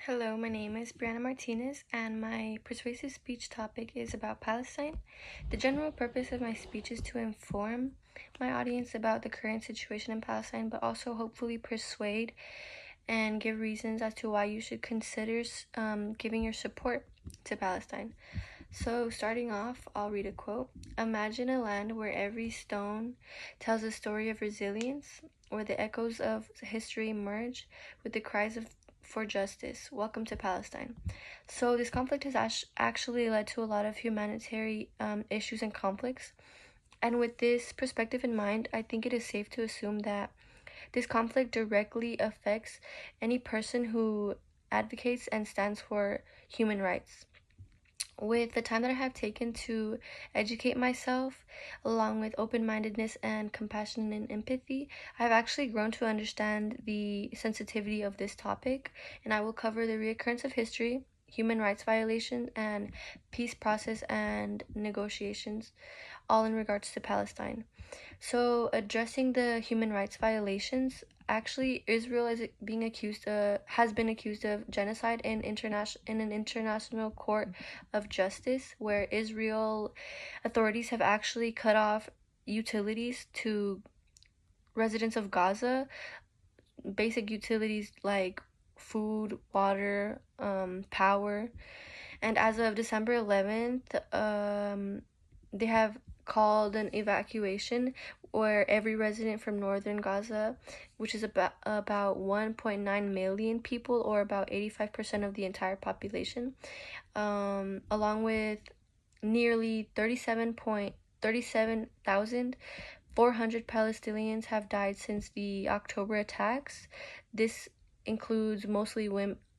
Hello, my name is Brianna Martinez, and my persuasive speech topic is about Palestine. The general purpose of my speech is to inform my audience about the current situation in Palestine, but also hopefully persuade and give reasons as to why you should consider giving your support to Palestine. So, starting off, I'll read a quote. Imagine a land where every stone tells a story of resilience, where the echoes of history merge with the cries for justice. Welcome to Palestine. So, this conflict has actually led to a lot of humanitarian issues and conflicts. And with this perspective in mind, I think it is safe to assume that this conflict directly affects any person who advocates and stands for human rights. With the time that I have taken to educate myself, along with open mindedness and compassion and empathy, I've actually grown to understand the sensitivity of this topic, and I will cover the reoccurrence of history, human rights violations, and peace process and negotiations, all in regards to Palestine. So, addressing the human rights violations, actually, Israel is being accused has been accused of genocide in an international court of justice, where Israel authorities have actually cut off utilities to residents of Gaza, basic utilities like food, water, power. And as of December 11th, they have called an evacuation where every resident from northern Gaza, which is about 1.9 million people, or about 85% of the entire population, along with nearly 37,400 Palestinians have died since the October attacks. This includes mostly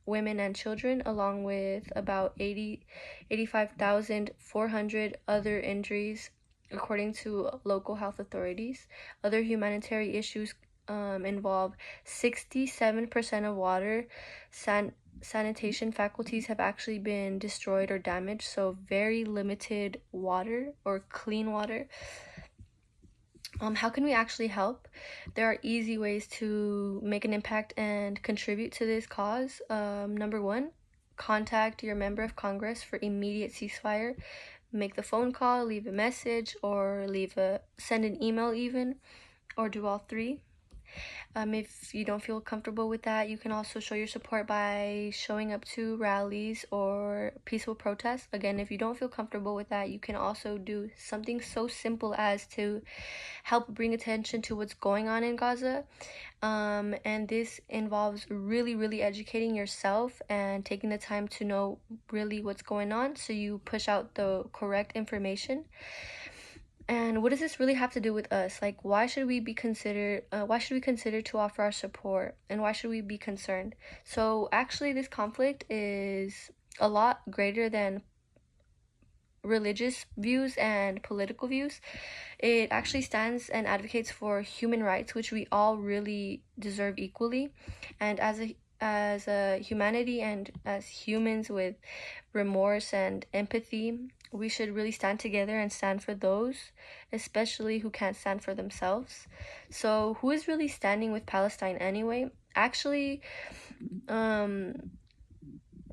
women and children, along with about 85,400 other injuries, according to local health authorities. Other humanitarian issues involve 67% of water, sanitation faculties have actually been destroyed or damaged, so very limited water or clean water. How can we actually help? There are easy ways to make an impact and contribute to this cause. Number one, contact your member of Congress for immediate ceasefire. Make the phone call, leave a message, or send an email even, or do all three. If you don't feel comfortable with that, you can also show your support by showing up to rallies or peaceful protests. Again, if you don't feel comfortable with that, you can also do something so simple as to help bring attention to what's going on in Gaza. And this involves really educating yourself and taking the time to know really what's going on, so you push out the correct information. And what does this really have to do with us? Like, why should we consider to offer our support, and why should we be concerned? So actually, this conflict is a lot greater than religious views and political views. It actually stands and advocates for human rights, which we all really deserve equally. And as a humanity and as humans with remorse and empathy, we should really stand together and stand for those, especially who can't stand for themselves. So, who is really standing with Palestine anyway? Actually,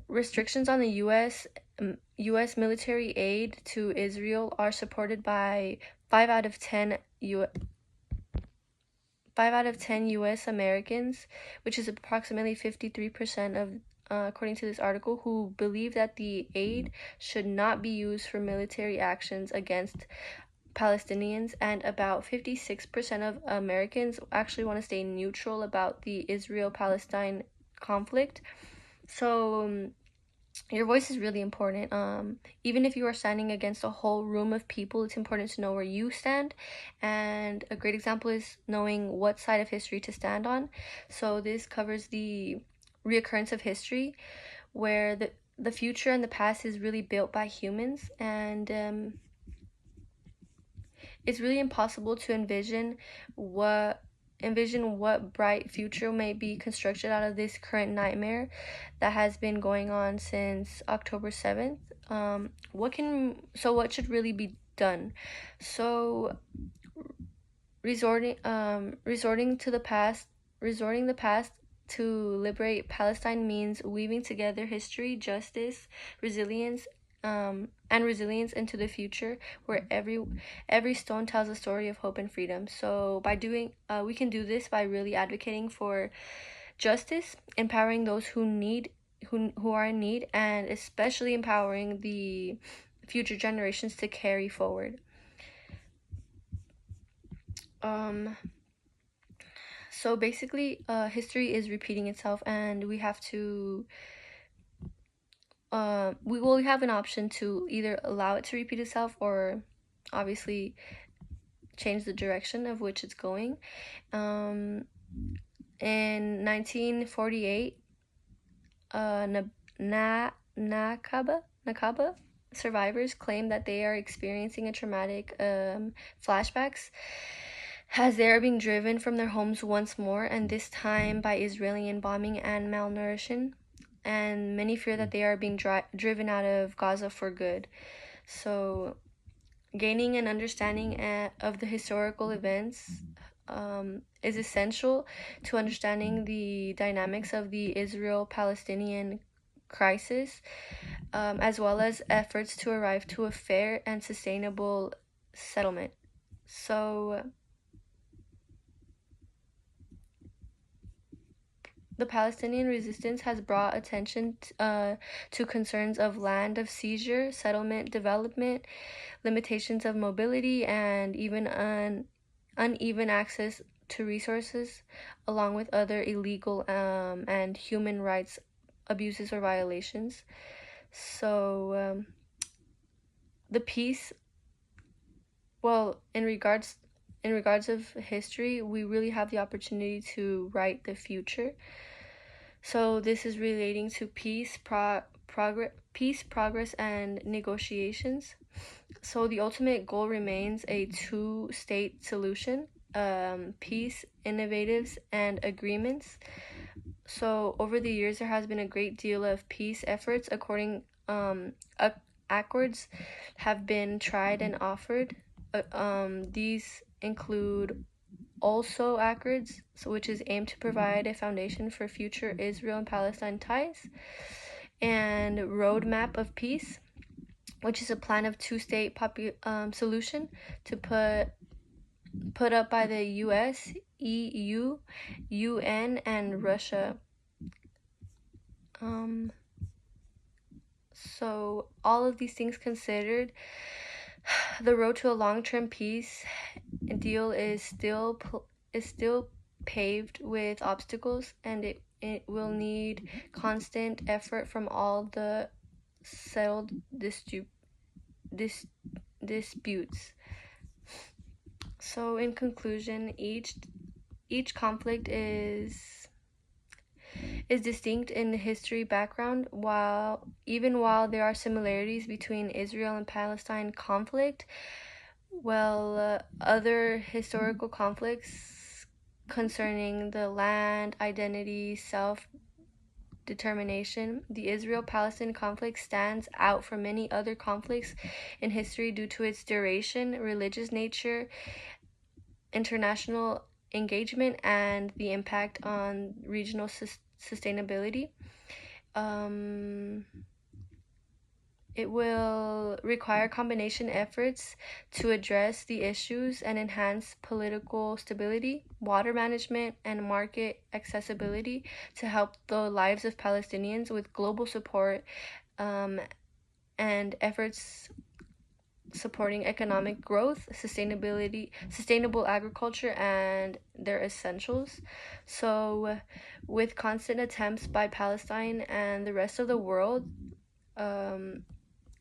restrictions on the U.S. military aid to Israel are supported by 5 out of 10 U.S. Americans, which is approximately 53% of, according to this article, who believe that the aid should not be used for military actions against Palestinians, and about 56% of Americans actually want to stay neutral about the Israel-Palestine conflict. So, your voice is really important. Even if you are standing against a whole room of people, it's important to know where you stand. And a great example is knowing what side of history to stand on. So this covers the reoccurrence of history, where the future and the past is really built by humans, and it's really impossible to envision what bright future may be constructed out of this current nightmare that has been going on since October 7th. What should really be done? So, resorting to the past to liberate Palestine means weaving together history, justice, resilience, and resilience into the future, where every stone tells a story of hope and freedom. So by doing, we can do this by really advocating for justice, empowering those who are in need, and especially empowering the future generations to carry forward. So basically, history is repeating itself, and we have to we will have an option to either allow it to repeat itself or obviously change the direction of which it's going. In 1948, Nakaba survivors claim that they are experiencing a traumatic flashbacks as they are being driven from their homes once more, and this time by Israeli bombing and malnutrition. And many fear that they are being driven out of Gaza for good. So, gaining an understanding of the historical events is essential to understanding the dynamics of the Israel-Palestinian crisis, as well as efforts to arrive to a fair and sustainable settlement. So, the Palestinian resistance has brought attention to concerns of land of seizure, settlement development, limitations of mobility, and even uneven access to resources, along with other illegal and human rights abuses or violations. So the peace, well, in regards of history, we really have the opportunity to write the future. So this is relating to peace, progress, and negotiations. So the ultimate goal remains a two-state solution, peace, innovatives, and agreements. So over the years, there has been a great deal of peace efforts. Accords have been tried and offered. These include also accords, which is aimed to provide a foundation for future Israel and Palestine ties, and roadmap of peace, which is a plan of two-state solution to put up by the U.S., EU, UN, and Russia. So all of these things considered, the road to a long-term peace deal is still paved with obstacles, and it will need constant effort from all the settled disputes. So in conclusion, each conflict is distinct in the history background. While there are similarities between Israel and Palestine conflict, other historical conflicts concerning the land, identity, self-determination, the Israel-Palestine conflict stands out from many other conflicts in history due to its duration, religious nature, international engagement, and the impact on regional sustainability. It will require combination efforts to address the issues and enhance political stability, water management, and market accessibility to help the lives of Palestinians with global support and efforts supporting economic growth, sustainable agriculture, and their essentials. So, with constant attempts by Palestine and the rest of the world,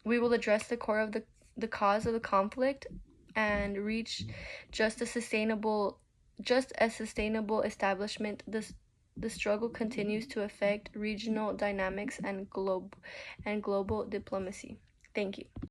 we will address the core of the cause of the conflict and reach just a sustainable establishment. The struggle continues to affect regional dynamics and global diplomacy. Thank you.